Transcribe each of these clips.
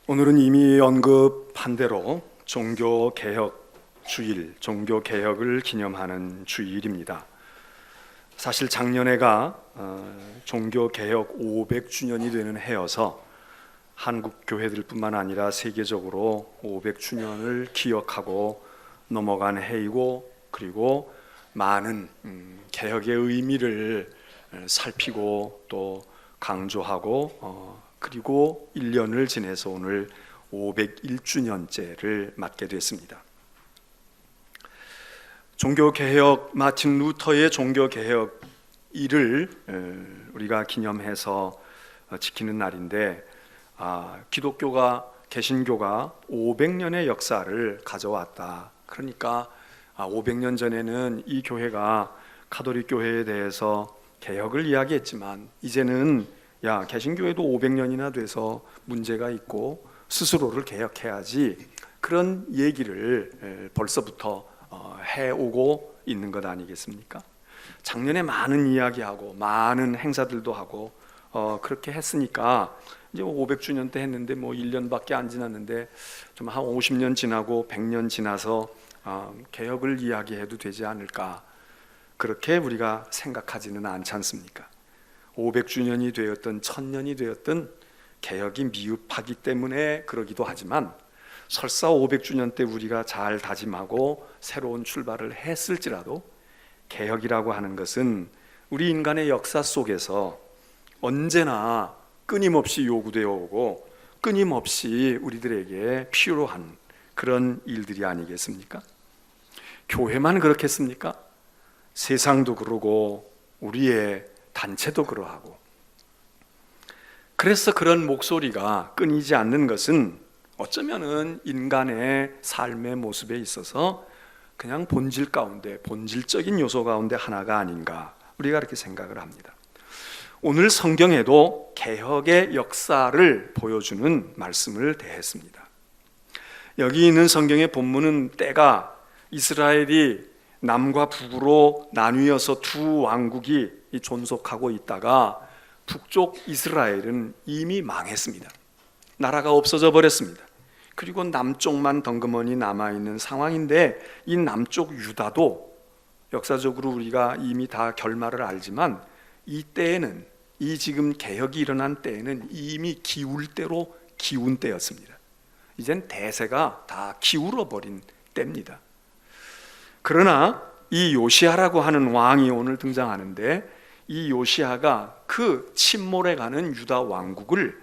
오늘은 이미 언급한 대로 종교개혁 주일, 종교개혁을 기념하는 주일입니다. 사실 작년에가 종교개혁 500주년이 되는 해여서 한국 교회들뿐만 아니라 세계적으로 500주년을 기억하고 넘어간 해이고, 그리고 많은 개혁의 의미를 살피고 또 강조하고 그리고 1년을 지내서 오늘 501주년째를 맞게 됐습니다. 종교개혁, 마틴 루터의 종교개혁 일을 우리가 기념해서 지키는 날인데, 기독교가, 개신교가 500년의 역사를 가져왔다. 그러니까 500년 전에는 이 교회가 가톨릭 교회에 대해서 개혁을 이야기했지만 이제는 개신교회도 500년이나 돼서 문제가 있고 스스로를 개혁해야지, 그런 얘기를 벌써부터 해오고 있는 것 아니겠습니까? 작년에 많은 이야기하고 많은 행사들도 하고 그렇게 했으니까 이제 500주년 때 했는데 1년밖에 안 지났는데 좀 한 50년 지나고 100년 지나서 개혁을 이야기해도 되지 않을까, 그렇게 우리가 생각하지는 않지 않습니까? 500주년이 되었든 1000년이 되었든 개혁이 미흡하기 때문에 그러기도 하지만, 설사 500주년 때 우리가 잘 다짐하고 새로운 출발을 했을지라도 개혁이라고 하는 것은 우리 인간의 역사 속에서 언제나 끊임없이 요구되어 오고 끊임없이 우리들에게 필요한 그런 일들이 아니겠습니까? 교회만 그렇겠습니까? 세상도 그러고 우리의 단체도 그러하고. 그래서 그런 목소리가 끊이지 않는 것은 어쩌면은 인간의 삶의 모습에 있어서 그냥 본질 가운데, 본질적인 요소 가운데 하나가 아닌가, 우리가 그렇게 생각을 합니다. 오늘 성경에도 개혁의 역사를 보여주는 말씀을 대했습니다. 여기 있는 성경의 본문은 때가 이스라엘이 남과 북으로 나뉘어서 두 왕국이 존속하고 있다가 북쪽 이스라엘은 이미 망했습니다. 나라가 없어져 버렸습니다. 그리고 남쪽만 덩그머니 남아있는 상황인데, 이 남쪽 유다도 역사적으로 우리가 이미 다 결말을 알지만, 이 때에는, 이 지금 개혁이 일어난 때에는 이미 기울 때로 기운 때였습니다. 이젠 대세가 다 기울어 버린 때입니다. 그러나 이 요시야라고 하는 왕이 오늘 등장하는데, 이 요시야가 그 침몰해가는 유다 왕국을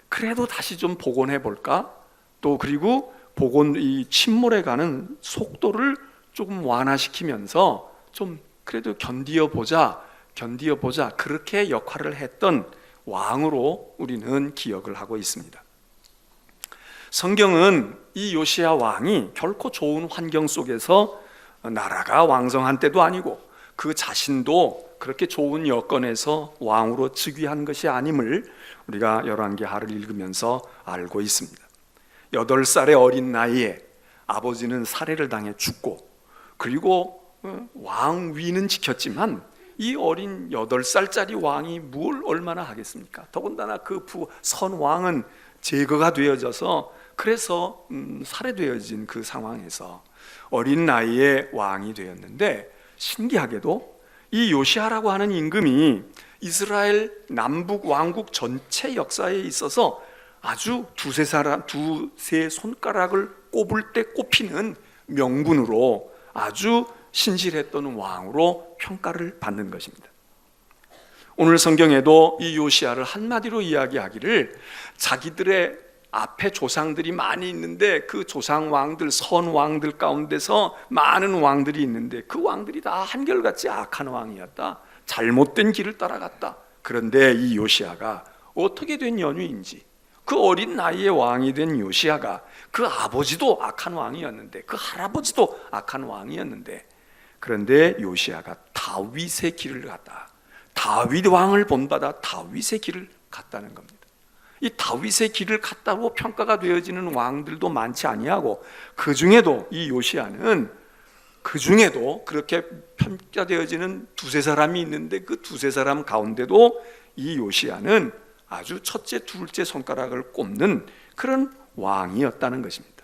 그래도 다시 좀 복원해 볼까? 또 그리고 이 침몰해가는 속도를 조금 완화시키면서 좀 그래도 견디어 보자, 그렇게 역할을 했던 왕으로 우리는 기억을 하고 있습니다. 성경은 이 요시야 왕이 결코 좋은 환경 속에서 나라가 왕성한 때도 아니고 그 자신도 그렇게 좋은 여건에서 왕으로 즉위한 것이 아님을 우리가 열왕기하를 읽으면서 알고 있습니다. 8살의 어린 나이에 아버지는 살해를 당해 죽고, 그리고 왕위는 지켰지만 이 어린 8살짜리 왕이 뭘 얼마나 하겠습니까? 더군다나 그 선왕은 제거가 되어져서, 그래서 살해되어진 그 상황에서 어린 나이에 왕이 되었는데, 신기하게도 이 요시야라고 하는 임금이 이스라엘 남북 왕국 전체 역사에 있어서 아주 두세 손가락을 꼽을 때 꼽히는 명분으로 아주 신실했던 왕으로 평가를 받는 것입니다. 오늘 성경에도 이 요시야를 한마디로 이야기하기를, 자기들의 앞에 조상들이 많이 있는데 그 조상 왕들, 선 왕들 가운데서 많은 왕들이 있는데 그 왕들이 다 한결같이 악한 왕이었다, 잘못된 길을 따라갔다. 그런데 이 요시야가 어떻게 된 연유인지, 그 어린 나이에 왕이 된 요시야가 그 아버지도 악한 왕이었는데, 그 할아버지도 악한 왕이었는데, 그런데 요시야가 다윗의 길을 갔다. 다윗 왕을 본받아 다윗의 길을 갔다는 겁니다. 이 다윗의 길을 갔다고 평가가 되어지는 왕들도 많지 아니하고, 그 중에도 이 요시야는 그 중에도 그렇게 평가되어지는 두세 사람이 있는데, 그 두세 사람 가운데도 이 요시야는 아주 첫째, 둘째 손가락을 꼽는 그런 왕이었다는 것입니다.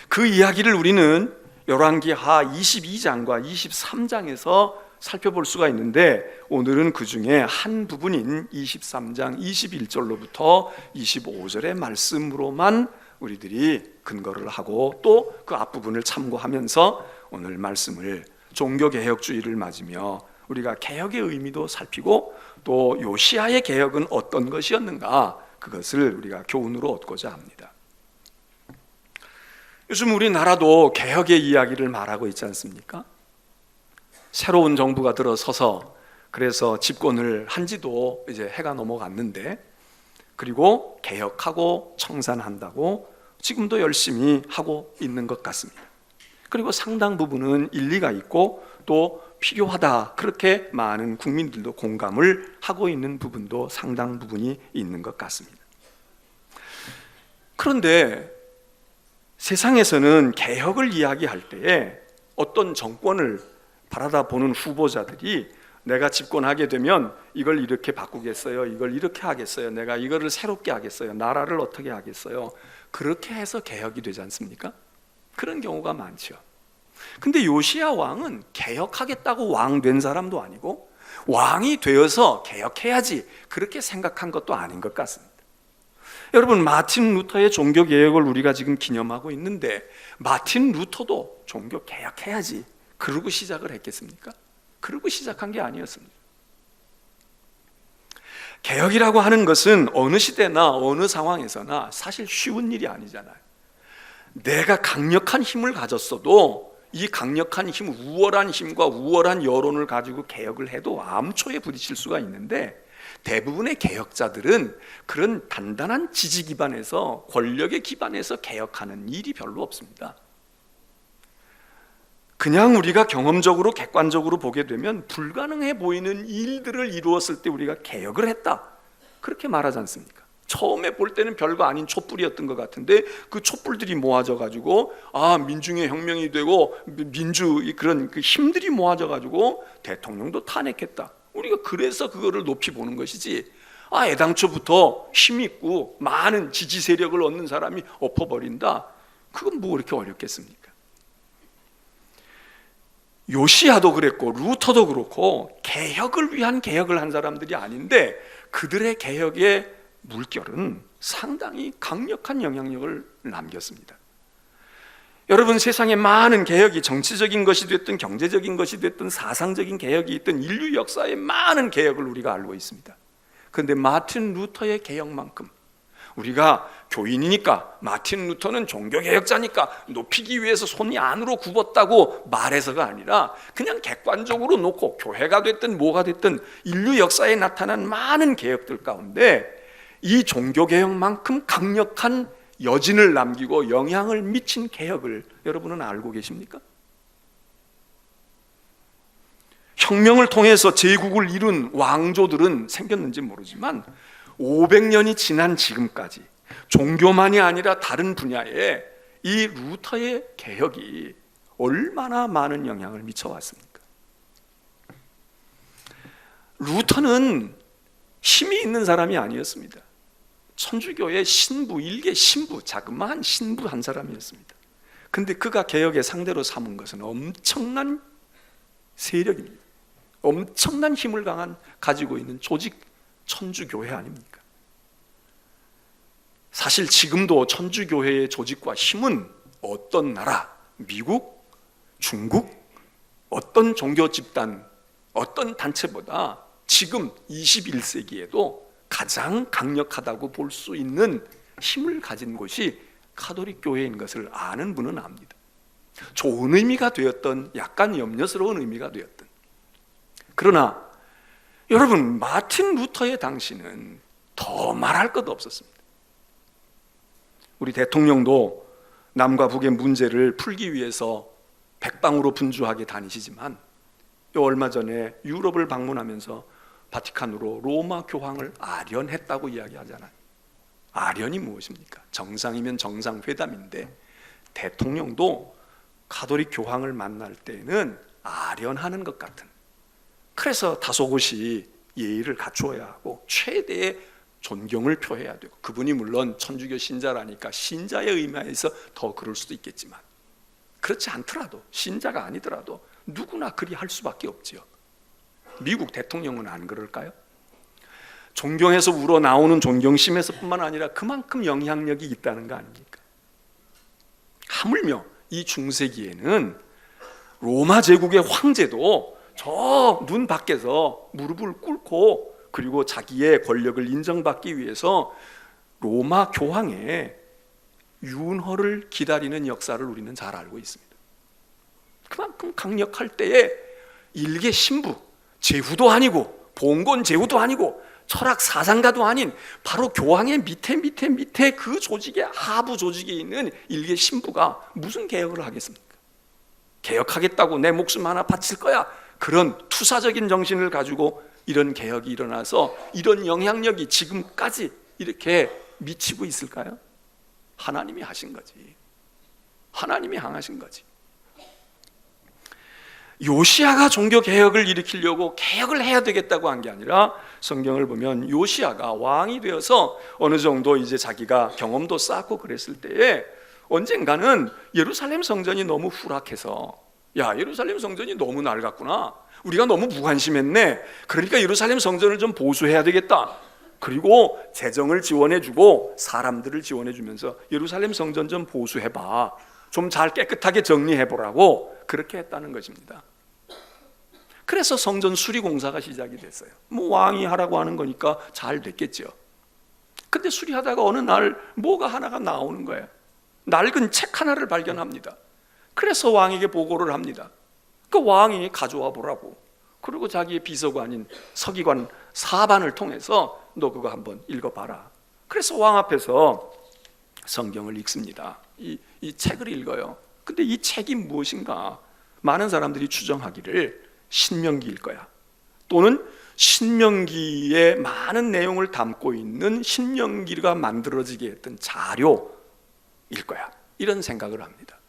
그 이야기를 우리는 열왕기하 22장과 23장에서 살펴볼 수가 있는데, 오늘은 그 중에 한 부분인 23장 21절로부터 25절의 말씀으로만 우리들이 근거를 하고 또 그 앞부분을 참고하면서 오늘 말씀을 종교개혁주의를 맞으며 우리가 개혁의 의미도 살피고 또 요시야의 개혁은 어떤 것이었는가, 그것을 우리가 교훈으로 얻고자 합니다. 요즘 우리나라도 개혁의 이야기를 말하고 있지 않습니까? 새로운 정부가 들어서서 그래서 집권을 한 지도 이제 해가 넘어갔는데, 그리고 개혁하고 청산한다고 지금도 열심히 하고 있는 것 같습니다. 그리고 상당 부분은 일리가 있고 또 필요하다, 그렇게 많은 국민들도 공감을 하고 있는 부분도 상당 부분이 있는 것 같습니다. 그런데 세상에서는 개혁을 이야기할 때에 어떤 정권을 바라다 보는 후보자들이 내가 집권하게 되면 이걸 이렇게 바꾸겠어요, 이걸 이렇게 하겠어요, 내가 이거를 새롭게 하겠어요, 나라를 어떻게 하겠어요, 그렇게 해서 개혁이 되지 않습니까? 그런 경우가 많죠. 근데 요시야 왕은 개혁하겠다고 왕 된 사람도 아니고 왕이 되어서 개혁해야지 그렇게 생각한 것도 아닌 것 같습니다. 여러분, 마틴 루터의 종교개혁을 우리가 지금 기념하고 있는데, 마틴 루터도 종교개혁해야지 그러고 시작을 했겠습니까? 그러고 시작한 게 아니었습니다. 개혁이라고 하는 것은 어느 시대나 어느 상황에서나 사실 쉬운 일이 아니잖아요. 내가 강력한 힘을 가졌어도 이 강력한 힘, 우월한 힘과 우월한 여론을 가지고 개혁을 해도 암초에 부딪힐 수가 있는데, 대부분의 개혁자들은 그런 단단한 지지 기반에서, 권력의 기반에서 개혁하는 일이 별로 없습니다. 그냥 우리가 경험적으로 객관적으로 보게 되면 불가능해 보이는 일들을 이루었을 때 우리가 개혁을 했다, 그렇게 말하지 않습니까? 처음에 볼 때는 별거 아닌 촛불이었던 것 같은데 그 촛불들이 모아져 가지고 민중의 혁명이 되고 그런 그 힘들이 모아져 가지고 대통령도 탄핵했다. 우리가 그래서 그거를 높이 보는 것이지, 애당초부터 힘 있고 많은 지지 세력을 얻는 사람이 엎어버린다, 그건 뭐 그렇게 어렵겠습니까? 요시야도 그랬고 루터도 그렇고 개혁을 위한 개혁을 한 사람들이 아닌데, 그들의 개혁의 물결은 상당히 강력한 영향력을 남겼습니다. 여러분, 세상에 많은 개혁이, 정치적인 것이 됐든 경제적인 것이 됐든 사상적인 개혁이 있든 인류 역사에 많은 개혁을 우리가 알고 있습니다. 그런데 마틴 루터의 개혁만큼, 우리가 교인이니까 마틴 루터는 종교개혁자니까 높이기 위해서 손이 안으로 굽었다고 말해서가 아니라, 그냥 객관적으로 놓고 교회가 됐든 뭐가 됐든 인류 역사에 나타난 많은 개혁들 가운데 이 종교개혁만큼 강력한 여진을 남기고 영향을 미친 개혁을 여러분은 알고 계십니까? 혁명을 통해서 제국을 이룬 왕조들은 생겼는지 모르지만 500년이 지난 지금까지 종교만이 아니라 다른 분야에 이 루터의 개혁이 얼마나 많은 영향을 미쳐왔습니까? 루터는 힘이 있는 사람이 아니었습니다. 천주교의 신부, 일개 신부, 자그마한 신부 한 사람이었습니다. 근데 그가 개혁의 상대로 삼은 것은 엄청난 세력입니다. 엄청난 힘을 가지고 있는 조직, 천주교회 아닙니까? 사실 지금도 천주교회의 조직과 힘은 어떤 나라, 미국, 중국, 어떤 종교 집단, 어떤 단체보다 지금 21세기에도 가장 강력하다고 볼 수 있는 힘을 가진 곳이 가톨릭 교회인 것을 아는 분은 압니다. 좋은 의미가 되었던, 약간 염려스러운 의미가 되었던. 그러나 여러분, 마틴 루터의 당시는 더 말할 것 없었습니다. 우리 대통령도 남과 북의 문제를 풀기 위해서 백방으로 분주하게 다니시지만, 얼마 전에 유럽을 방문하면서 바티칸으로 로마 교황을 아련했다고 이야기하잖아요. 아련이 무엇입니까? 정상이면 정상회담인데, 대통령도 가톨릭 교황을 만날 때는 아련하는 것 같은, 그래서 다소곳이 예의를 갖추어야 하고 최대의 존경을 표해야 되고, 그분이 물론 천주교 신자라니까 신자의 의미에서 더 그럴 수도 있겠지만, 그렇지 않더라도, 신자가 아니더라도 누구나 그리 할 수밖에 없지요. 미국 대통령은 안 그럴까요? 존경에서 우러나오는 존경심에서뿐만 아니라 그만큼 영향력이 있다는 거 아닙니까? 하물며 이 중세기에는 로마 제국의 황제도 저 눈 밖에서 무릎을 꿇고, 그리고 자기의 권력을 인정받기 위해서 로마 교황의 윤허를 기다리는 역사를 우리는 잘 알고 있습니다. 그만큼 강력할 때에 일개 신부, 제후도 아니고 봉건 제후도 아니고 철학 사상가도 아닌 바로 교황의 밑에 그 조직의 하부 조직에 있는 일개 신부가 무슨 개혁을 하겠습니까? 개혁하겠다고 내 목숨 하나 바칠 거야, 그런 투사적인 정신을 가지고 이런 개혁이 일어나서 이런 영향력이 지금까지 이렇게 미치고 있을까요? 하나님이 하신 거지. 하나님이 향하신 거지. 요시야가 종교 개혁을 일으키려고 개혁을 해야 되겠다고 한 게 아니라, 성경을 보면 요시야가 왕이 되어서 어느 정도 이제 자기가 경험도 쌓고 그랬을 때에 언젠가는 예루살렘 성전이 너무 후락해서, 야, 예루살렘 성전이 너무 낡았구나, 우리가 너무 무관심했네, 그러니까 예루살렘 성전을 좀 보수해야 되겠다, 그리고 재정을 지원해주고 사람들을 지원해주면서 예루살렘 성전 좀 보수해봐, 좀 잘 깨끗하게 정리해보라고 그렇게 했다는 것입니다. 그래서 성전 수리 공사가 시작이 됐어요. 뭐 왕이 하라고 하는 거니까 잘 됐겠죠. 근데 수리하다가 어느 날 뭐가 하나가 나오는 거예요. 낡은 책 하나를 발견합니다. 그래서 왕에게 보고를 합니다. 그 왕이 가져와 보라고. 그리고 자기의 비서관인 서기관 사반을 통해서 너 그거 한번 읽어봐라. 그래서 왕 앞에서 성경을 읽습니다. 이 책을 읽어요. 근데 이 책이 무엇인가? 많은 사람들이 추정하기를 신명기일 거야, 또는 신명기의 많은 내용을 담고 있는 신명기가 만들어지게 했던 자료일 거야, 이런 생각을 합니다.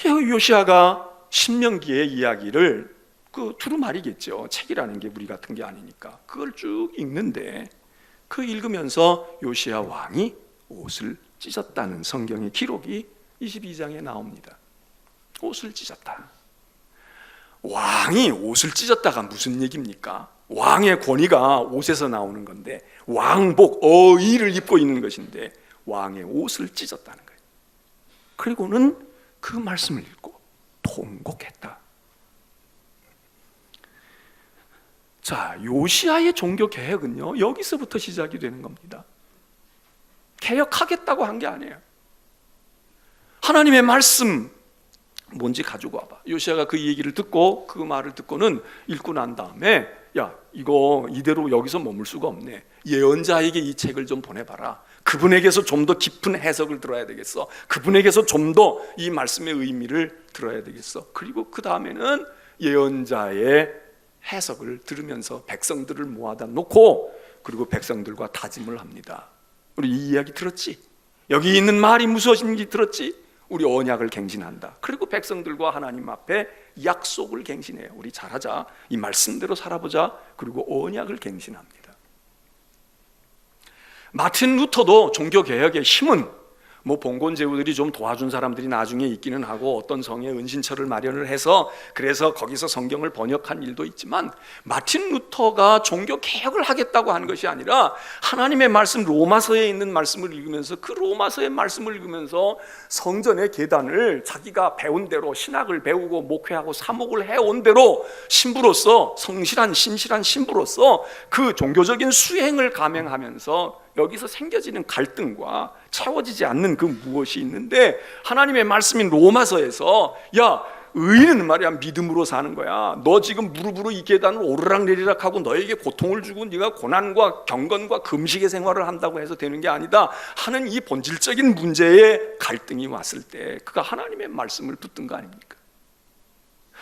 요시야가 신명기의 이야기를 두루마리겠죠. 책이라는 게 우리 같은 게 아니니까 그걸 쭉 읽는데, 그 읽으면서 요시야 왕이 옷을 찢었다는 성경의 기록이 22장에 나옵니다. 옷을 찢었다. 왕이 옷을 찢었다가 무슨 얘기입니까? 왕의 권위가 옷에서 나오는 건데, 왕복 어의를 입고 있는 것인데 왕의 옷을 찢었다는 거예요. 그리고는 그 말씀을 읽고 통곡했다. 자, 요시야의 종교 개혁은요, 여기서부터 시작이 되는 겁니다. 개혁하겠다고 한 게 아니에요. 하나님의 말씀 뭔지 가지고 와봐. 요시야가 그 얘기를 듣고, 그 말을 듣고는 읽고 난 다음에, 야, 이거 이대로 여기서 머물 수가 없네, 예언자에게 이 책을 좀 보내봐라, 그분에게서 좀 더 깊은 해석을 들어야 되겠어, 그분에게서 좀 더 이 말씀의 의미를 들어야 되겠어. 그리고 그 다음에는 예언자의 해석을 들으면서 백성들을 모아다 놓고, 그리고 백성들과 다짐을 합니다. 우리 이 이야기 들었지? 여기 있는 말이 무엇인지 들었지? 우리 언약을 갱신한다. 그리고 백성들과 하나님 앞에 약속을 갱신해요. 우리 잘하자, 이 말씀대로 살아보자. 그리고 언약을 갱신합니다. 마틴 루터도 종교개혁의 힘은 뭐 봉건 제후들이 좀 도와준 사람들이 나중에 있기는 하고, 어떤 성에 은신처를 마련을 해서 그래서 거기서 성경을 번역한 일도 있지만, 마틴 루터가 종교 개혁을 하겠다고 한 것이 아니라 하나님의 말씀, 로마서에 있는 말씀을 읽으면서, 그 로마서의 말씀을 읽으면서 성전의 계단을 자기가 배운 대로, 신학을 배우고 목회하고 사목을 해온 대로 신부로서, 성실한 신실한 신부로서 그 종교적인 수행을 감행하면서 여기서 생겨지는 갈등과 채워지지 않는 그 무엇이 있는데, 하나님의 말씀인 로마서에서, 야, 의인은 말이야 믿음으로 사는 거야, 너 지금 무릎으로 이 계단을 오르락내리락 하고 너에게 고통을 주고 네가 고난과 경건과 금식의 생활을 한다고 해서 되는 게 아니다 하는 이 본질적인 문제에 갈등이 왔을 때 그가 하나님의 말씀을 붙든 거 아닙니까?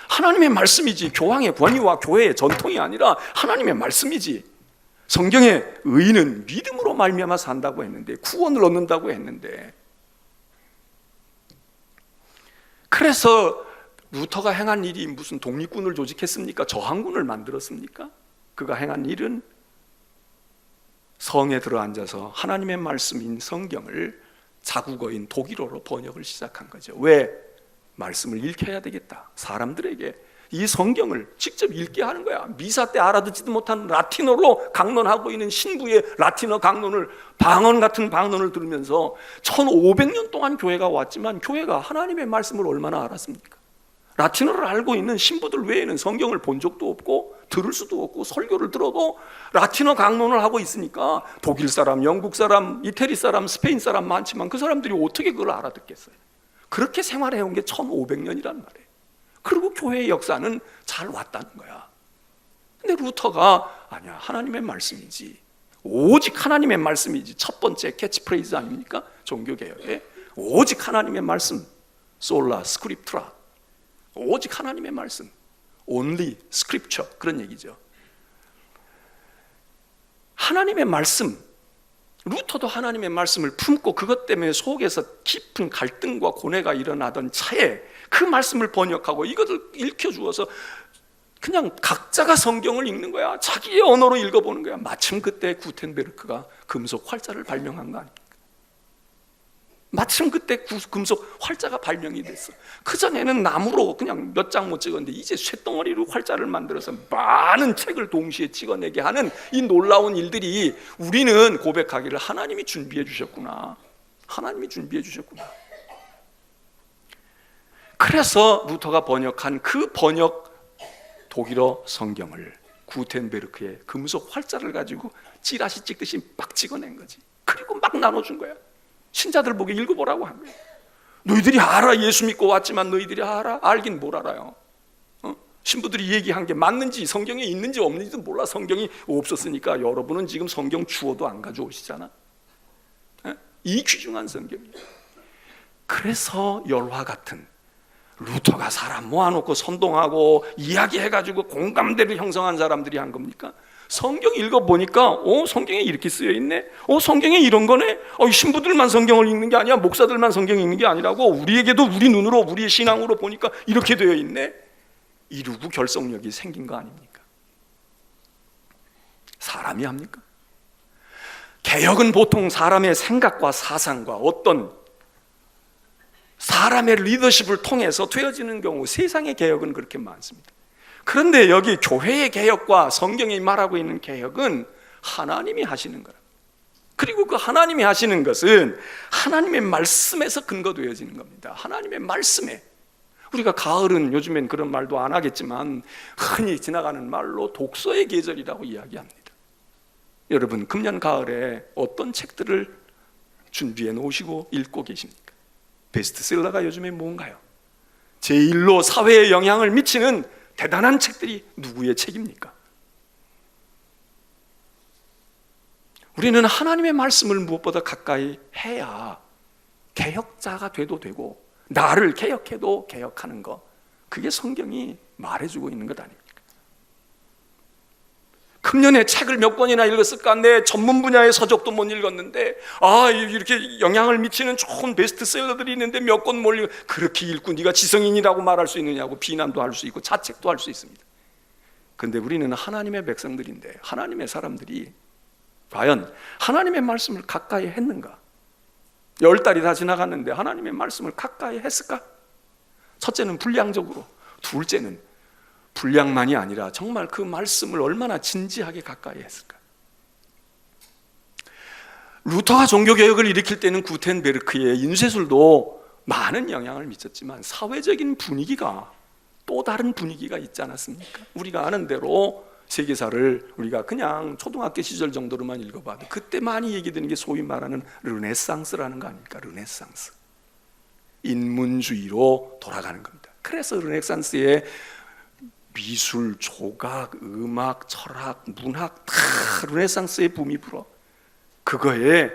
하나님의 말씀이지, 교황의 권위와 교회의 전통이 아니라 하나님의 말씀이지. 성경에 의인은 믿음으로 말미암아 산다고 했는데, 구원을 얻는다고 했는데, 그래서 루터가 행한 일이 무슨 독립군을 조직했습니까? 저항군을 만들었습니까? 그가 행한 일은 성에 들어앉아서 하나님의 말씀인 성경을 자국어인 독일어로 번역을 시작한 거죠. 왜? 말씀을 읽혀야 되겠다. 사람들에게 이 성경을 직접 읽게 하는 거야. 미사 때 알아듣지도 못한 라틴어로 강론하고 있는 신부의 라틴어 강론을, 방언 같은 방언을 들으면서 1500년 동안 교회가 왔지만 교회가 하나님의 말씀을 얼마나 알았습니까? 라틴어를 알고 있는 신부들 외에는 성경을 본 적도 없고 들을 수도 없고, 설교를 들어도 라틴어 강론을 하고 있으니까 독일 사람, 영국 사람, 이태리 사람, 스페인 사람 많지만 그 사람들이 어떻게 그걸 알아듣겠어요? 그렇게 생활해온 게 1500년이란 말이에요. 그리고 교회의 역사는 잘 왔다는 거야. 근데 루터가 아니야, 하나님의 말씀이지, 오직 하나님의 말씀이지. 첫 번째 캐치프레이즈 아닙니까? 종교개혁에 오직 하나님의 말씀, 솔라 스크립투라, 오직 하나님의 말씀, only scripture, 그런 얘기죠. 하나님의 말씀, 루터도 하나님의 말씀을 품고 그것 때문에 속에서 깊은 갈등과 고뇌가 일어나던 차에 그 말씀을 번역하고 이것을 읽혀주어서 그냥 각자가 성경을 읽는 거야. 자기의 언어로 읽어보는 거야. 마침 그때 구텐베르크가 금속 활자를 발명한 거 아닙니까? 마침 그때 금속 활자가 발명이 됐어. 그전에는 나무로 그냥 몇 장 못 찍었는데 이제 쇳덩어리로 활자를 만들어서 많은 책을 동시에 찍어내게 하는 이 놀라운 일들이, 우리는 고백하기를 하나님이 준비해 주셨구나. 하나님이 준비해 주셨구나. 그래서 루터가 번역한 그 번역 독일어 성경을 구텐베르크의 금속 활자를 가지고 찌라시 찍듯이 막 찍어낸 거지. 그리고 막 나눠준 거야. 신자들 보게 읽어보라고 한 거예요. 너희들이 알아. 예수 믿고 왔지만 너희들이 알아? 알긴 뭘 알아요. 신부들이 얘기한 게 맞는지 성경에 있는지 없는지도 몰라. 성경이 없었으니까. 여러분은 지금 성경 주워도 안 가져오시잖아. 이 귀중한 성경이에요. 그래서 열화 같은, 루터가 사람 모아놓고 선동하고 이야기해가지고 공감대를 형성한 사람들이 한 겁니까? 성경 읽어보니까 성경에 이렇게 쓰여있네, 성경에 이런 거네, 신부들만 성경을 읽는 게 아니야, 목사들만 성경 읽는 게 아니라고, 우리에게도 우리 눈으로, 우리의 신앙으로 보니까 이렇게 되어 있네. 이루고 결속력이 생긴 거 아닙니까? 사람이 합니까? 개혁은 보통 사람의 생각과 사상과 어떤 사람의 리더십을 통해서 되어지는 경우, 세상의 개혁은 그렇게 많습니다. 그런데 여기 교회의 개혁과 성경이 말하고 있는 개혁은 하나님이 하시는 거라. 그리고 그 하나님이 하시는 것은 하나님의 말씀에서 근거되어지는 겁니다. 하나님의 말씀에. 우리가 가을은 요즘엔 그런 말도 안 하겠지만 흔히 지나가는 말로 독서의 계절이라고 이야기합니다. 여러분, 금년 가을에 어떤 책들을 준비해 놓으시고 읽고 계십니까? 베스트셀러가 요즘에 뭔가요? 제1로 사회에 영향을 미치는 대단한 책들이 누구의 책입니까? 우리는 하나님의 말씀을 무엇보다 가까이 해야 개혁자가 돼도 되고, 나를 개혁해도 개혁하는 것, 그게 성경이 말해주고 있는 것 아닙니까? 금년에 책을 몇 권이나 읽었을까? 내 전문 분야의 서적도 못 읽었는데, 이렇게 영향을 미치는 좋은 베스트셀러들이 있는데 몇 권 못 읽어. 그렇게 읽고 네가 지성인이라고 말할 수 있느냐고 비난도 할 수 있고 자책도 할 수 있습니다. 그런데 우리는 하나님의 백성들인데, 하나님의 사람들이 과연 하나님의 말씀을 가까이 했는가? 10달이 다 지나갔는데 하나님의 말씀을 가까이 했을까? 첫째는 분량적으로, 둘째는 분량만이 아니라 정말 그 말씀을 얼마나 진지하게 가까이 했을까? 루터가 종교개혁을 일으킬 때는 구텐베르크의 인쇄술도 많은 영향을 미쳤지만 사회적인 분위기가 또 다른 분위기가 있지 않았습니까? 우리가 아는 대로 세계사를 우리가 그냥 초등학교 시절 정도로만 읽어봐도 그때 많이 얘기되는 게 소위 말하는 르네상스라는 거 아닙니까? 르네상스, 인문주의로 돌아가는 겁니다. 그래서 르네상스의 미술, 조각, 음악, 철학, 문학 다 르네상스의 붐이 불어. 그거의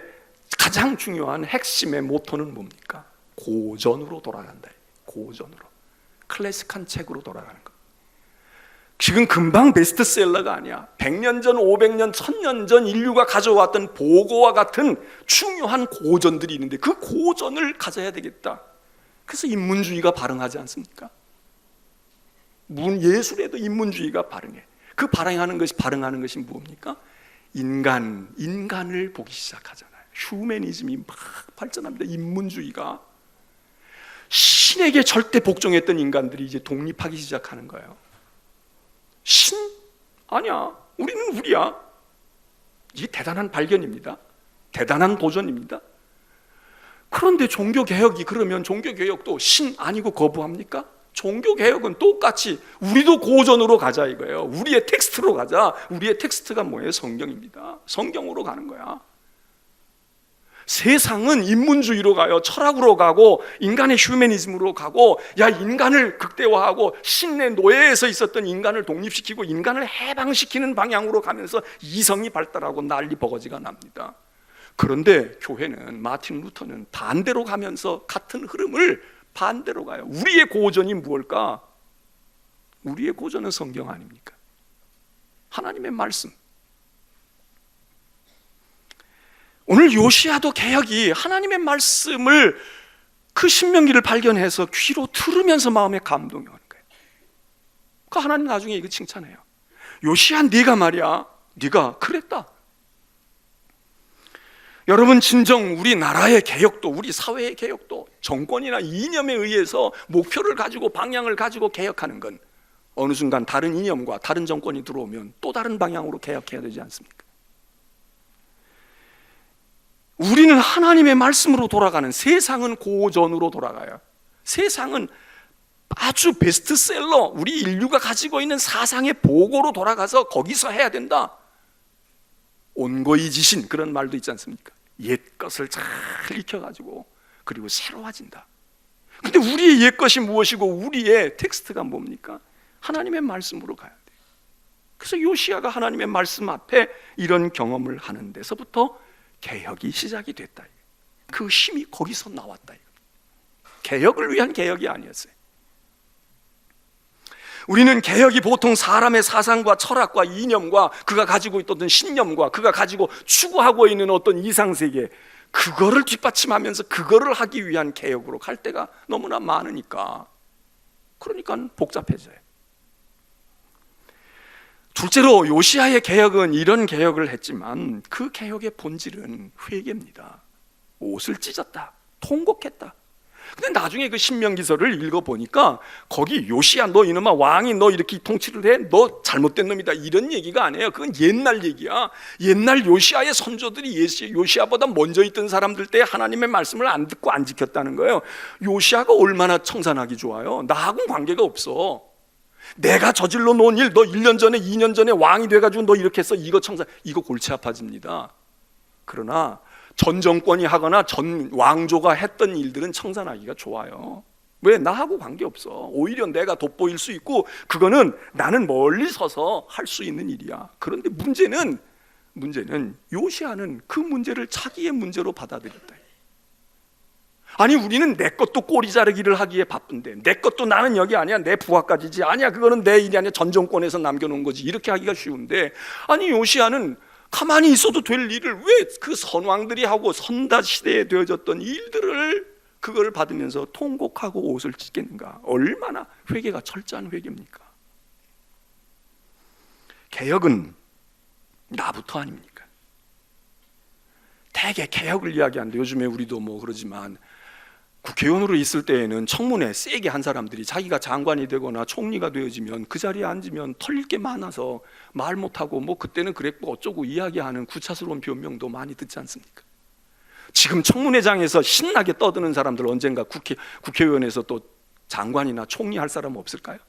가장 중요한 핵심의 모토는 뭡니까? 고전으로 돌아간다. 고전으로, 클래식한 책으로 돌아가는 것. 지금 금방 베스트셀러가 아니야. 100년 전, 500년, 1000년 전 인류가 가져왔던 보고와 같은 중요한 고전들이 있는데 그 고전을 가져야 되겠다. 그래서 인문주의가 발흥하지 않습니까? 예술에도 인문주의가 발흥해. 그 발흥하는 것이 뭡니까? 인간을 보기 시작하잖아요. 휴머니즘이 막 발전합니다. 인문주의가. 신에게 절대 복종했던 인간들이 이제 독립하기 시작하는 거예요. 신? 아니야. 우리는 우리야. 이게 대단한 발견입니다. 대단한 도전입니다. 그런데 종교개혁이 그러면 종교개혁도 신 아니고 거부합니까? 종교개혁은 똑같이 우리도 고전으로 가자 이거예요. 우리의 텍스트로 가자. 우리의 텍스트가 뭐예요? 성경입니다. 성경으로 가는 거야. 세상은 인문주의로 가요. 철학으로 가고 인간의 휴머니즘으로 가고, 야, 인간을 극대화하고 신의 노예에서 있었던 인간을 독립시키고 인간을 해방시키는 방향으로 가면서 이성이 발달하고 난리 버거지가 납니다. 그런데 교회는, 마틴 루터는 반대로 가면서 같은 흐름을 반대로 가요. 우리의 고전이 무엇일까? 우리의 고전은 성경 아닙니까? 하나님의 말씀. 오늘 요시야도 개혁이 하나님의 말씀을, 그 신명기를 발견해서 귀로 들으면서 마음에 감동이 오는 거예요. 그 하나님 나중에 이거 칭찬해요. 요시야, 네가 말이야, 네가 그랬다. 여러분, 진정 우리 나라의 개혁도, 우리 사회의 개혁도 정권이나 이념에 의해서 목표를 가지고 방향을 가지고 개혁하는 건 어느 순간 다른 이념과 다른 정권이 들어오면 또 다른 방향으로 개혁해야 되지 않습니까? 우리는 하나님의 말씀으로 돌아가는, 세상은 고전으로 돌아가요. 세상은 아주 베스트셀러, 우리 인류가 가지고 있는 사상의 보고로 돌아가서 거기서 해야 된다. 온거이지신 그런 말도 있지 않습니까? 옛 것을 잘 익혀가지고 그리고 새로워진다. 근데 우리의 옛 것이 무엇이고 우리의 텍스트가 뭡니까? 하나님의 말씀으로 가야 돼요. 그래서 요시야가 하나님의 말씀 앞에 이런 경험을 하는 데서부터 개혁이 시작이 됐다. 그 힘이 거기서 나왔다. 개혁을 위한 개혁이 아니었어요. 우리는 개혁이 보통 사람의 사상과 철학과 이념과 그가 가지고 있던 신념과 그가 가지고 추구하고 있는 어떤 이상세계, 그거를 뒷받침하면서 그거를 하기 위한 개혁으로 갈 때가 너무나 많으니까, 그러니까 복잡해져요. 둘째로 요시야의 개혁은 이런 개혁을 했지만 그 개혁의 본질은 회개입니다. 옷을 찢었다, 통곡했다. 근데 나중에 그 신명기서를 읽어보니까 거기 요시야, 너 이놈아, 왕이 너 이렇게 통치를 해? 너 잘못된 놈이다, 이런 얘기가 아니에요. 그건 옛날 얘기야. 옛날 요시야의 선조들이 요시야보다 먼저 있던 사람들 때 하나님의 말씀을 안 듣고 안 지켰다는 거예요. 요시야가 얼마나 청산하기 좋아요. 나하고는 관계가 없어. 내가 저질러 놓은 일, 너 1년 전에 2년 전에 왕이 돼가지고 너 이렇게 했어, 이거 청산, 이거 골치 아파집니다. 그러나 전 정권이 하거나 전 왕조가 했던 일들은 청산하기가 좋아요. 왜? 나하고 관계없어. 오히려 내가 돋보일 수 있고 그거는 나는 멀리 서서 할 수 있는 일이야. 그런데 문제는 요시야는 그 문제를 자기의 문제로 받아들였다. 아니, 우리는 내 것도 꼬리 자르기를 하기에 바쁜데, 내 것도 나는 여기 아니야, 내 부하까지지, 아니야, 그거는 내 일이 아니야, 전 정권에서 남겨놓은 거지, 이렇게 하기가 쉬운데, 아니, 요시야는 가만히 있어도 될 일을 왜 그 선왕들이 하고 선다 시대에 되어졌던 일들을 그걸 받으면서 통곡하고 옷을 찢겠는가? 얼마나 회개가 철저한 회개입니까? 개혁은 나부터 아닙니까? 대개 개혁을 이야기하는데, 요즘에 우리도 뭐 그러지만 국회의원으로 있을 때에는 청문회 세게 한 사람들이 자기가 장관이 되거나 총리가 되어지면 그 자리에 앉으면 털릴 게 많아서 말 못하고 뭐 그때는 그랬고 어쩌고 이야기하는 구차스러운 변명도 많이 듣지 않습니까? 지금 청문회장에서 신나게 떠드는 사람들 언젠가 국회의원에서 또 장관이나 총리 할 사람 없을까요?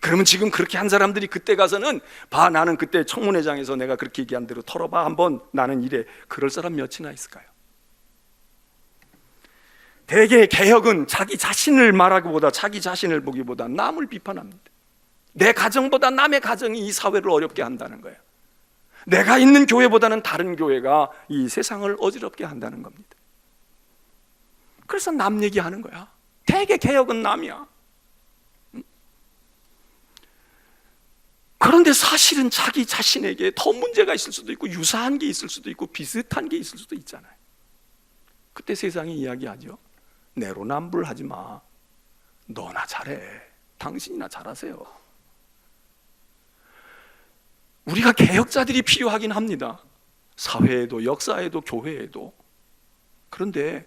그러면 지금 그렇게 한 사람들이 그때 가서는 봐, 나는 그때 청문회장에서 내가 그렇게 얘기한 대로 털어봐 한번, 나는 이래, 그럴 사람 몇이나 있을까요? 대개 개혁은 자기 자신을 말하기보다, 자기 자신을 보기보다 남을 비판합니다. 내 가정보다 남의 가정이 이 사회를 어렵게 한다는 거예요. 내가 있는 교회보다는 다른 교회가 이 세상을 어지럽게 한다는 겁니다. 그래서 남 얘기하는 거야. 대개 개혁은 남이야. 그런데 사실은 자기 자신에게 더 문제가 있을 수도 있고 유사한 게 있을 수도 있고 비슷한 게 있을 수도 있잖아요. 그때 세상이 이야기하죠. 내로남불하지 마. 너나 잘해. 당신이나 잘하세요. 우리가 개혁자들이 필요하긴 합니다. 사회에도 역사에도 교회에도. 그런데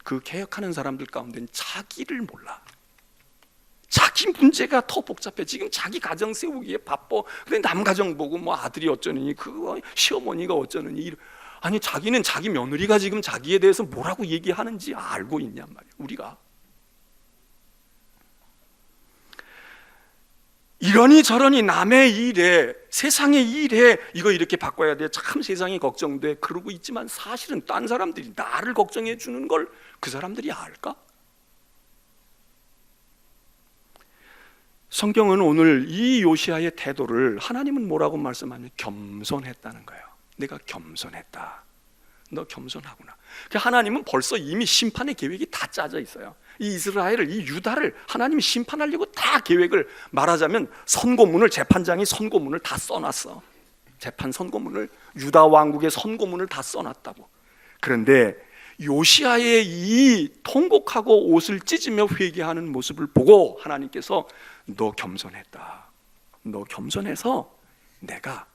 그 개혁하는 사람들 가운데는 자기를 몰라. 자기 문제가 더 복잡해. 지금 자기 가정 세우기에 바빠. 근데 남 가정 보고 뭐 아들이 어쩌느니, 그거 시어머니가 어쩌느니. 아니, 자기는 자기 며느리가 지금 자기에 대해서 뭐라고 얘기하는지 알고 있냔 말이야, 우리가. 이러니 저러니 남의 일에, 세상의 일에 이거 이렇게 바꿔야 돼, 참 세상이 걱정돼, 그러고 있지만 사실은 딴 사람들이 나를 걱정해 주는 걸 그 사람들이 알까? 성경은 오늘 이 요시아의 태도를, 하나님은 뭐라고 말씀하냐면 겸손했다는 거예요. 내가 겸손했다. 너 겸손하구나. 하나님은 벌써 이미 심판의 계획이 다 짜져 있어요. 이 이스라엘을, 이 유다를 하나님이 심판하려고 다 계획을, 말하자면 선고문을, 재판장이 선고문을 다 써놨어. 재판 선고문을, 유다 왕국의 선고문을 다 써놨다고. 그런데 요시아의 이 통곡하고 옷을 찢으며 회개하는 모습을 보고 하나님께서 너 겸손했다. 너 겸손해서 내가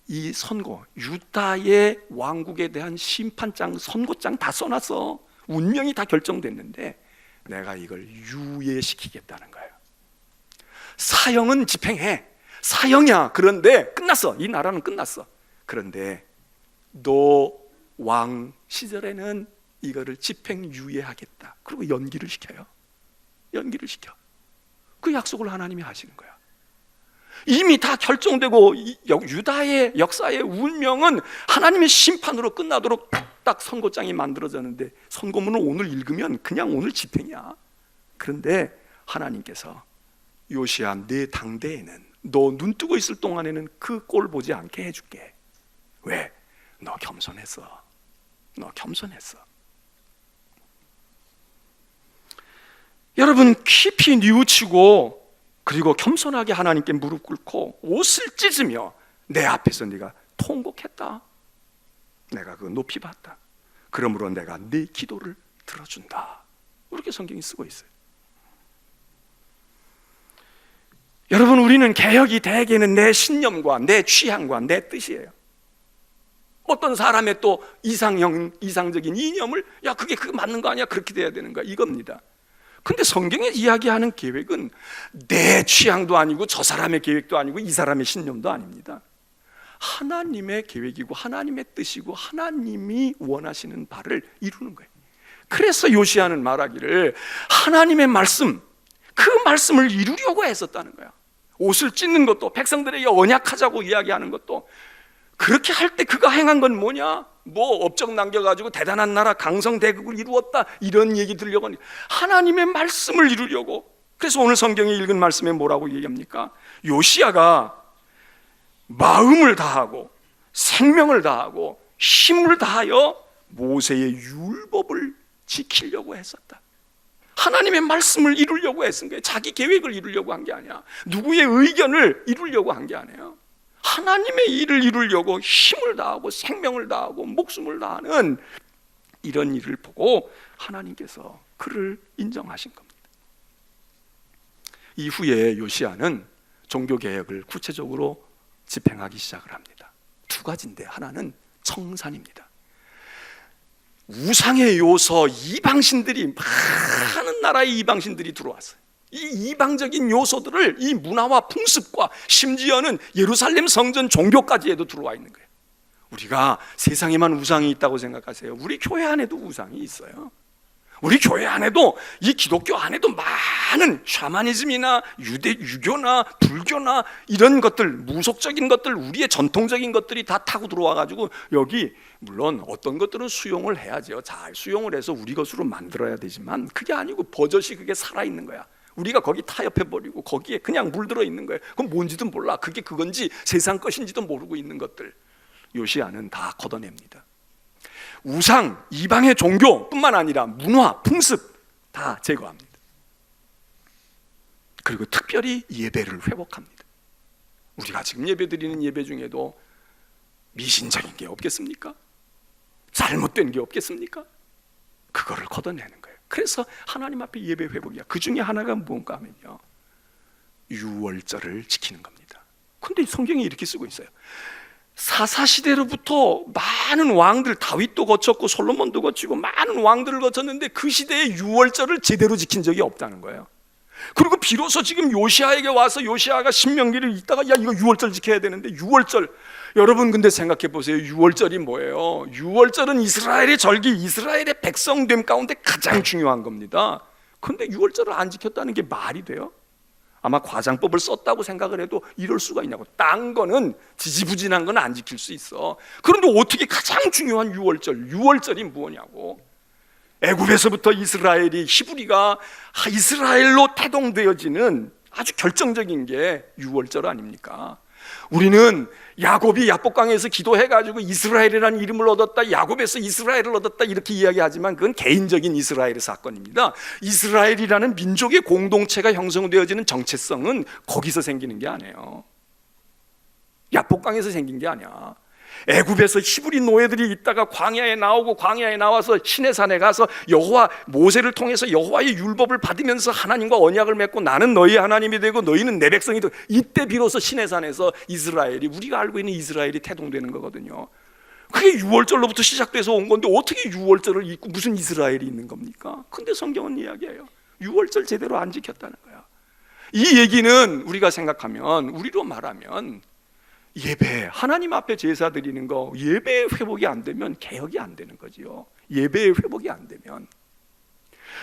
이 선고, 유다의 왕국에 대한 심판장, 선고장 다 써놨어. 운명이 다 결정됐는데 내가 이걸 유예시키겠다는 거예요. 사형은 집행해. 사형이야. 그런데 끝났어. 이 나라는 끝났어. 그런데 너 왕 시절에는 이거를 집행 유예하겠다. 그리고 연기를 시켜요. 연기를 시켜. 그 약속을 하나님이 하시는 거야. 이미 다 결정되고 유다의 역사의 운명은 하나님의 심판으로 끝나도록 딱 선고장이 만들어졌는데, 선고문을 오늘 읽으면 그냥 오늘 집행이야. 그런데 하나님께서 요시야, 내 당대에는, 너 눈 뜨고 있을 동안에는 그 꼴 보지 않게 해줄게. 왜? 너 겸손했어. 너 겸손했어. 여러분, 깊이 뉘우치고 그리고 겸손하게 하나님께 무릎 꿇고 옷을 찢으며 내 앞에서 네가 통곡했다. 내가 그거 높이 봤다. 그러므로 내가 네 기도를 들어준다. 이렇게 성경이 쓰고 있어요. 여러분, 우리는 개혁이 대개는 내 신념과 내 취향과 내 뜻이에요. 어떤 사람의 또 이상적인 이념을, 야, 그게 맞는 거 아니야? 그렇게 돼야 되는 거야. 이겁니다. 근데 성경이 이야기하는 계획은 내 취향도 아니고 저 사람의 계획도 아니고 이 사람의 신념도 아닙니다. 하나님의 계획이고 하나님의 뜻이고 하나님이 원하시는 바를 이루는 거예요. 그래서 요시야는 말하기를 하나님의 말씀, 그 말씀을 이루려고 애썼다는 거야. 옷을 찢는 것도, 백성들에게 언약하자고 이야기하는 것도, 그렇게 할 때 그가 행한 건 뭐냐? 뭐 업적 남겨가지고 대단한 나라 강성대국을 이루었다, 이런 얘기 들려고 하니 하나님의 말씀을 이루려고. 그래서 오늘 성경에 읽은 말씀에 뭐라고 얘기합니까? 요시야가 마음을 다하고 생명을 다하고 힘을 다하여 모세의 율법을 지키려고 했었다. 하나님의 말씀을 이루려고 애쓴 거예요. 자기 계획을 이루려고 한 게 아니야. 누구의 의견을 이루려고 한 게 아니에요. 하나님의 일을 이루려고 힘을 다하고 생명을 다하고 목숨을 다하는 이런 일을 보고 하나님께서 그를 인정하신 겁니다. 이후에 요시야는 종교개혁을 구체적으로 집행하기 시작을 합니다. 두 가지인데, 하나는 청산입니다. 우상의 요소, 이방신들이, 많은 나라의 이방신들이 들어왔어요. 이 이방적인 요소들을, 이 문화와 풍습과 심지어는 예루살렘 성전 종교까지 해도 들어와 있는 거예요. 우리가 세상에만 우상이 있다고 생각하세요. 우리 교회 안에도 우상이 있어요. 우리 교회 안에도, 이 기독교 안에도 많은 샤머니즘이나 유교나 불교나 이런 것들, 무속적인 것들, 우리의 전통적인 것들이 다 타고 들어와가지고 여기, 물론 어떤 것들은 수용을 해야죠. 잘 수용을 해서 우리 것으로 만들어야 되지만 그게 아니고 버젓이 그게 살아있는 거야. 우리가 거기 타협해버리고 거기에 그냥 물들어 있는 거예요. 그건 뭔지도 몰라. 그게 그건지 세상 것인지도 모르고 있는 것들, 요시야는 다 걷어냅니다. 우상, 이방의 종교뿐만 아니라 문화, 풍습 다 제거합니다. 그리고 특별히 예배를 회복합니다. 우리가 지금 예배드리는 예배 중에도 미신적인 게 없겠습니까? 잘못된 게 없겠습니까? 그거를 걷어내는 거예요. 그래서 하나님 앞에 예배 회복이야. 그 중에 하나가 뭔가 하면요, 유월절을 지키는 겁니다. 근데 성경이 이렇게 쓰고 있어요. 사사시대로부터 많은 왕들, 다윗도 거쳤고 솔로몬도 거치고 많은 왕들을 거쳤는데 그 시대의 유월절을 제대로 지킨 적이 없다는 거예요. 그리고 비로소 지금 요시아에게 와서 요시아가 신명기를 읽다가 야 이거 유월절 지켜야 되는데 유월절, 여러분 근데 생각해 보세요. 유월절이 뭐예요? 유월절은 이스라엘의 절기, 이스라엘의 백성됨 가운데 가장 중요한 겁니다. 그런데 유월절을 안 지켰다는 게 말이 돼요? 아마 과장법을 썼다고 생각을 해도 이럴 수가 있냐고. 딴 거는 지지부진한 건 안 지킬 수 있어. 그런데 어떻게 가장 중요한 유월절이 뭐냐고. 애굽에서부터 이스라엘이, 히브리가 이스라엘로 태동되어지는 아주 결정적인 게 유월절 아닙니까? 우리는 야곱이 야복강에서 기도해가지고 이스라엘이라는 이름을 얻었다, 야곱에서 이스라엘을 얻었다 이렇게 이야기하지만 그건 개인적인 이스라엘의 사건입니다. 이스라엘이라는 민족의 공동체가 형성되어지는 정체성은 거기서 생기는 게 아니에요. 야복강에서 생긴 게 아니야. 애굽에서 히브리 노예들이 있다가 광야에 나오고 광야에 나와서 시내산에 가서 여호와, 모세를 통해서 여호와의 율법을 받으면서 하나님과 언약을 맺고 나는 너희 하나님이 되고 너희는 내 백성이 되고, 이때 비로소 시내산에서 이스라엘이, 우리가 알고 있는 이스라엘이 태동되는 거거든요. 그게 유월절로부터 시작돼서 온 건데 어떻게 유월절을 잊고 무슨 이스라엘이 있는 겁니까? 근데 성경은 이야기해요. 유월절 제대로 안 지켰다는 거야. 이 얘기는 우리가 생각하면, 우리로 말하면 예배, 하나님 앞에 제사 드리는 거, 예배의 회복이 안 되면 개혁이 안 되는 거지요. 예배의 회복이 안 되면,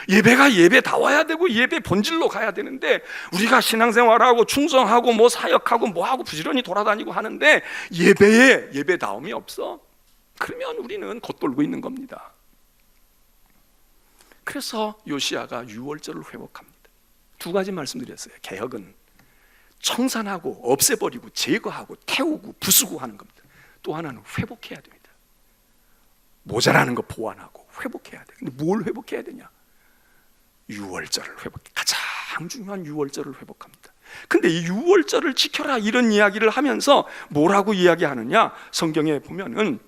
예배가 예배다워야 되고 예배 본질로 가야 되는데 우리가 신앙생활하고 충성하고 뭐 사역하고 뭐하고 부지런히 돌아다니고 하는데 예배에 예배다움이 없어. 그러면 우리는 겉돌고 있는 겁니다. 그래서 요시아가 유월절을 회복합니다. 두 가지 말씀드렸어요. 개혁은 청산하고 없애버리고 제거하고 태우고 부수고 하는 겁니다. 또 하나는 회복해야 됩니다. 모자라는 거 보완하고 회복해야 돼. 근데 뭘 회복해야 되냐? 유월절을 회복해. 가장 중요한 유월절을 회복합니다. 근데 이 유월절을 지켜라 이런 이야기를 하면서 뭐라고 이야기하느냐? 성경에 보면은,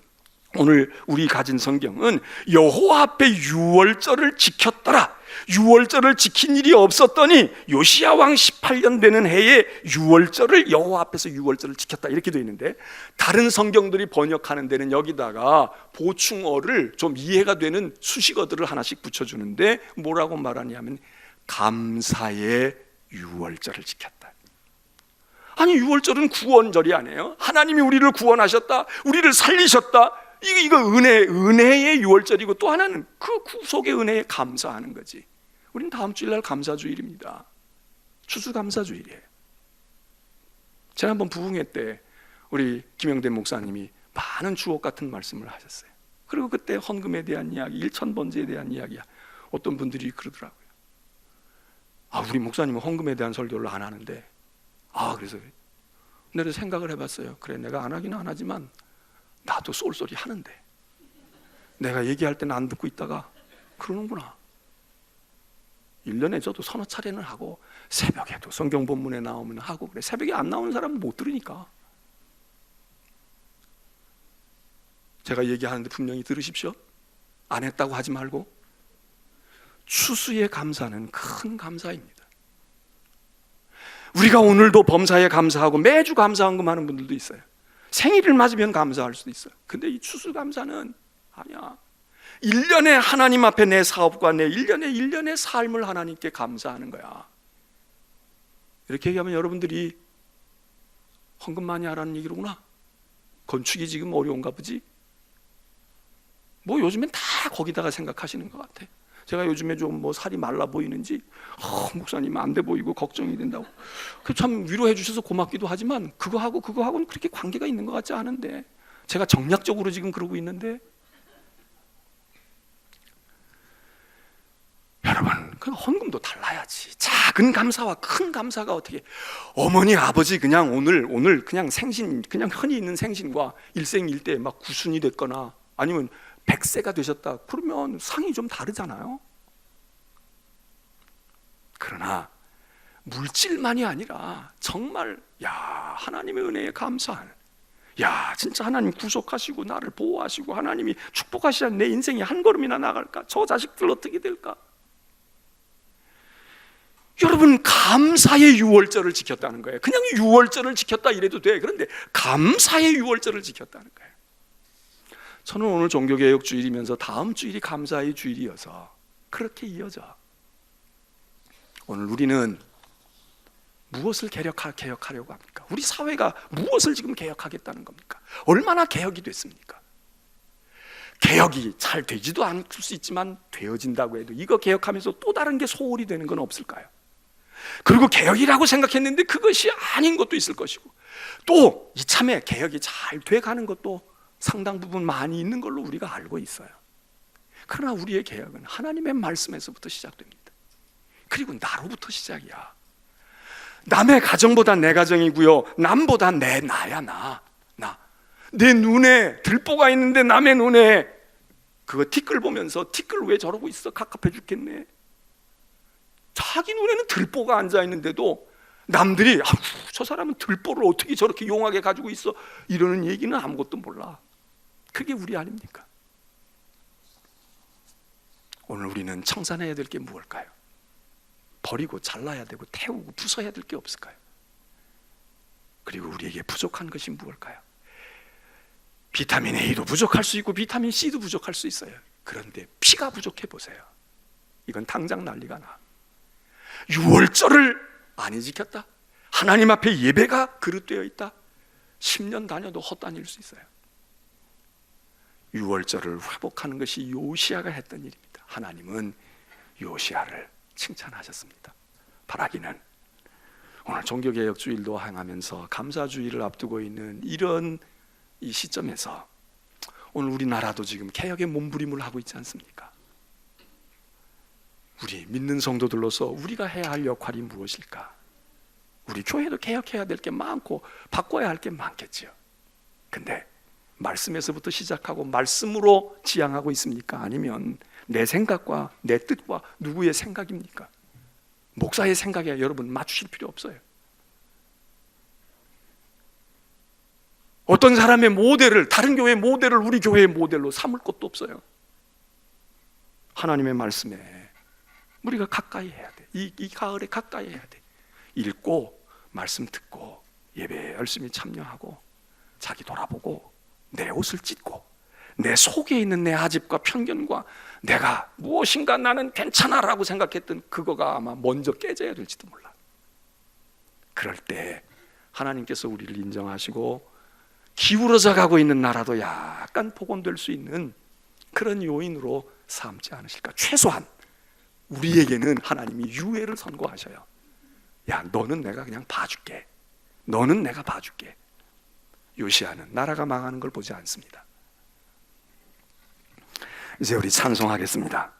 오늘 우리 가진 성경은 여호와 앞에 유월절을 지켰더라, 유월절을 지킨 일이 없었더니 요시야 왕 18년 되는 해에 유월절을, 여호와 앞에서 유월절을 지켰다 이렇게 되어 있는데, 다른 성경들이 번역하는 데는 여기다가 보충어를 좀 이해가 되는 수식어들을 하나씩 붙여주는데 뭐라고 말하냐면 감사의 유월절을 지켰다. 아니 유월절은 구원절이 아니에요? 하나님이 우리를 구원하셨다, 우리를 살리셨다, 이거 은혜의 유월절이고, 또 하나는 그 구속의 은혜에 감사하는 거지. 우리는 다음 주일날 감사주일입니다. 추수감사주일이에요. 지난번 부흥회 때 우리 김영대 목사님이 많은 주옥 같은 말씀을 하셨어요. 그리고 그때 헌금에 대한 이야기, 일천번제에 대한 이야기야. 어떤 분들이 그러더라고요. 우리 목사님은 헌금에 대한 설교를 안 하는데, 그래서 내가 생각을 해봤어요. 그래, 내가 안 하긴 안 하지만 나도 쏠쏠이 하는데, 내가 얘기할 때는 안 듣고 있다가 그러는구나. 1년에 저도 서너 차례는 하고, 새벽에도 성경 본문에 나오면 하고 그래. 새벽에 안 나오는 사람은 못 들으니까. 제가 얘기하는데 분명히 들으십시오. 안 했다고 하지 말고. 추수의 감사는 큰 감사입니다. 우리가 오늘도 범사에 감사하고 매주 감사헌금 하는 분들도 있어요. 생일을 맞으면 감사할 수도 있어요. 근데 이 추수감사는 아니야. 1년에 하나님 앞에 내 사업과 내 1년의 삶을 하나님께 감사하는 거야. 이렇게 얘기하면 여러분들이 헌금 많이 하라는 얘기로구나. 건축이 지금 어려운가 보지? 뭐 요즘엔 다 거기다가 생각하시는 것 같아. 제가 요즘에 좀 뭐 살이 말라 보이는지 목사님 안 돼 보이고 걱정이 된다고. 참 위로해 주셔서 고맙기도 하지만 그거하고는 그렇게 관계가 있는 것 같지 않은데, 제가 정략적으로 지금 그러고 있는데, 여러분 그 헌금도 달라야지. 작은 감사와 큰 감사가 어떻게, 어머니 아버지 그냥 오늘 그냥 생신, 그냥 흔히 있는 생신과 일생일대에 막 구순이 됐거나 아니면 100세가 되셨다 그러면 상이 좀 다르잖아요. 그러나 물질만이 아니라 정말 하나님의 은혜에 감사하는, 진짜 하나님 구속하시고 나를 보호하시고 하나님이 축복하시는 내 인생이 한 걸음이나 나갈까? 저 자식들 어떻게 될까? 여러분, 감사의 유월절을 지켰다는 거예요. 그냥 유월절을 지켰다 이래도 돼. 그런데 감사의 유월절을 지켰다는 거예요. 저는 오늘 종교개혁 주일이면서 다음 주일이 감사의 주일이어서 그렇게 이어져. 오늘 우리는 무엇을 개혁하려고 합니까? 우리 사회가 무엇을 지금 개혁하겠다는 겁니까? 얼마나 개혁이 됐습니까? 개혁이 잘 되지도 않을 수 있지만 되어진다고 해도 이거 개혁하면서 또 다른 게 소홀히 되는 건 없을까요? 그리고 개혁이라고 생각했는데 그것이 아닌 것도 있을 것이고, 또 이참에 개혁이 잘 돼가는 것도 상당 부분 많이 있는 걸로 우리가 알고 있어요. 그러나 우리의 개혁은 하나님의 말씀에서부터 시작됩니다. 그리고 나로부터 시작이야. 남의 가정보다 내 가정이고요, 남보다 나야. 내 눈에 들보가 있는데 남의 눈에 그거 티끌 보면서 티끌 왜 저러고 있어? 갑갑해 죽겠네. 자기 눈에는 들보가 앉아 있는데도 남들이 저 사람은 들보를 어떻게 저렇게 용하게 가지고 있어? 이러는 얘기는 아무것도 몰라. 그게 우리 아닙니까? 오늘 우리는 청산해야 될 게 무엇일까요? 버리고 잘라야 되고 태우고 부숴야 될 게 없을까요? 그리고 우리에게 부족한 것이 무엇일까요? 비타민 A도 부족할 수 있고 비타민 C도 부족할 수 있어요. 그런데 피가 부족해 보세요. 이건 당장 난리가 나. 유월절을 안 지켰다? 하나님 앞에 예배가 그릇되어 있다? 10년 다녀도 헛다닐 수 있어요. 유월절을 회복하는 것이 요시야가 했던 일입니다. 하나님은 요시야를 칭찬하셨습니다. 바라기는 오늘 종교개혁 주일도 행하면서 감사주일을 앞두고 있는 이런 이 시점에서 오늘 우리나라도 지금 개혁의 몸부림을 하고 있지 않습니까? 우리 믿는 성도들로서 우리가 해야 할 역할이 무엇일까? 우리 교회도 개혁해야 될 게 많고 바꿔야 할 게 많겠죠. 근데 말씀에서부터 시작하고 말씀으로 지향하고 있습니까? 아니면 내 생각과 내 뜻과 누구의 생각입니까? 목사의 생각에 여러분 맞추실 필요 없어요. 어떤 사람의 모델을, 다른 교회의 모델을 우리 교회의 모델로 삼을 것도 없어요. 하나님의 말씀에 우리가 가까이 해야 돼. 이 가을에 가까이 해야 돼. 읽고 말씀 듣고 예배에 열심히 참여하고 자기 돌아보고 내 옷을 찢고 내 속에 있는 내 아집과 편견과 내가 무엇인가 나는 괜찮아라고 생각했던 그거가 아마 먼저 깨져야 될지도 몰라. 그럴 때 하나님께서 우리를 인정하시고 기울어져 가고 있는 나라도 약간 복원될 수 있는 그런 요인으로 삼지 않으실까. 최소한 우리에게는 하나님이 유예를 선고하셔요. 야, 너는 내가 그냥 봐줄게. 너는 내가 봐줄게. 요시야는 나라가 망하는 걸 보지 않습니다. 이제 우리 찬송하겠습니다.